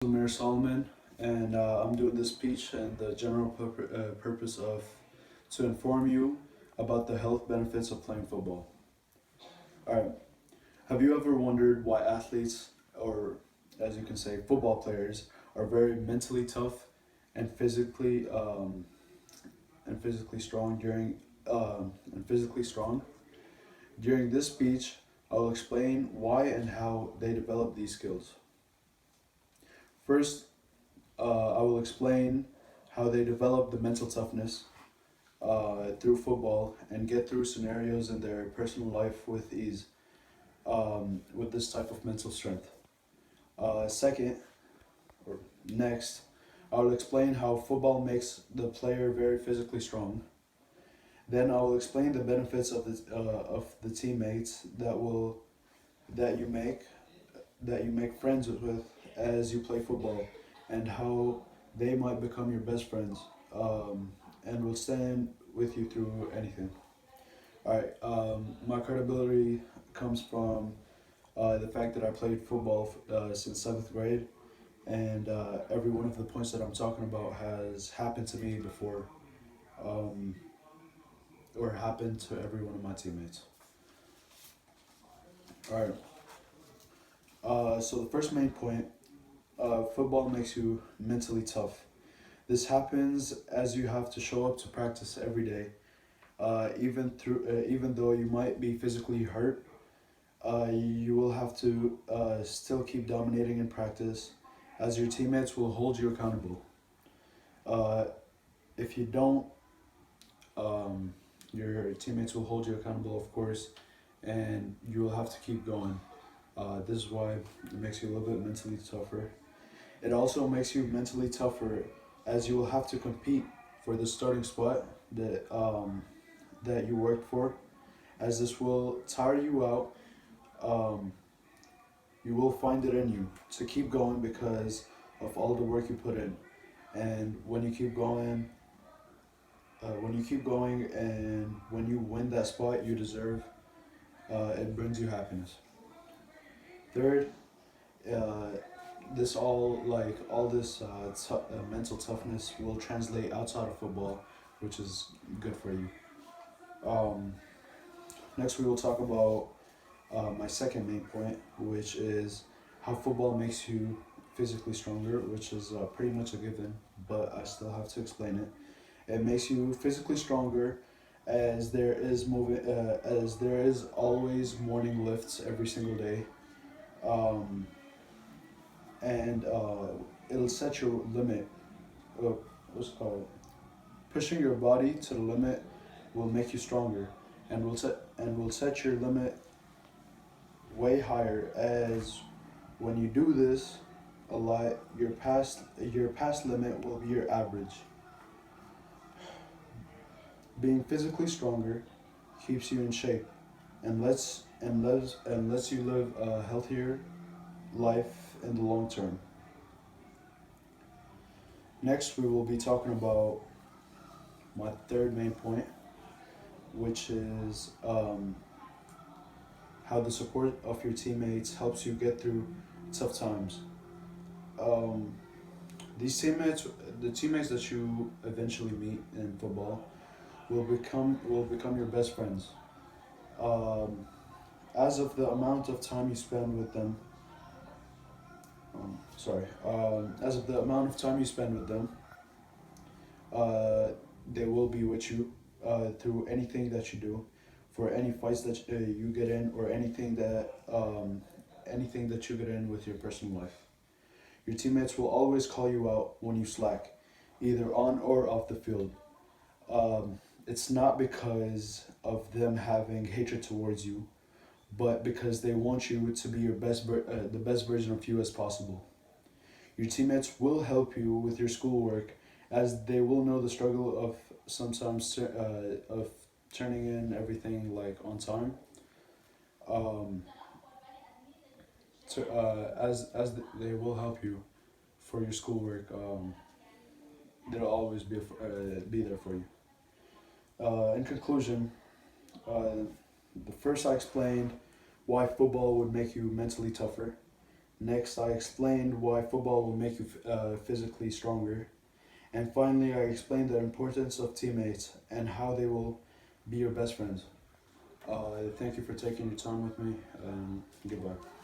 Amir Solomon, and I'm doing this speech and the general purpose of to inform you about the health benefits of playing football. All right. Have you ever wondered why athletes, or as you can say, football players, are very mentally tough and physically strong during this speech? I'll explain why and how they develop these skills. First, I will explain how they develop the mental toughness through football and get through scenarios in their personal life with ease with this type of mental strength. Second, or next, I will explain how football makes the player very physically strong. Then I will explain the benefits of the teammates that you make that you make friends with as you play football, and how they might become your best friends and will stand with you through anything. All right, my credibility comes from the fact that I played football since seventh grade, and every one of the points that I'm talking about has happened to me before, um, or happened to every one of my teammates. All right. So the first main point, football makes you mentally tough. This happens as you have to show up to practice every day, even though you might be physically hurt. You will have to still keep dominating in practice, as your teammates will hold you accountable. Uh, if you don't, your teammates will hold you accountable, of course, and you will have to keep going. This is why it makes you a little bit mentally tougher. It also makes you mentally tougher as you will have to compete for the starting spot that you worked for, as this will tire you out. Um, you will find it in you to keep going because of all the work you put in, and when you keep going, and when you win that spot you deserve, it brings you happiness. Third, uh, this all this mental toughness will translate outside of football, which is good for you. Um, Next, we will talk about my second main point, which is how football makes you physically stronger, which is pretty much a given, but I still have to explain it. It makes you physically stronger as there is always morning lifts every single day, um, and it'll set your limit. What's it called? Pushing your body to the limit will make you stronger, and will set your limit way higher. As when you do this a lot, your past limit will be your average. Being physically stronger keeps you in shape and lets you live a healthier life in the long term. Next, we will be talking about my third main point, which is how the support of your teammates helps you get through tough times. Um, the teammates that you eventually meet in football, will become your best friends. Um, as of the amount of time you spend with them, as of the amount of time you spend with them, uh, they will be with you through anything that you do, for any fights that you get in, or anything that you get in with your personal life. Your teammates will always call you out when you slack, either on or off the field. Um, it's not because of them having hatred towards you, but because they want you to be the best version of you as possible. Your teammates will help you with your schoolwork, as they will know the struggle of sometimes of turning in everything like on time. Um, they will help you for your schoolwork. They'll always be there for you. In conclusion, the first I explained why football would make you mentally tougher. Next, I explained why football will make you physically stronger. And finally, I explained the importance of teammates and how they will be your best friends. Thank you for taking your time with me. Goodbye.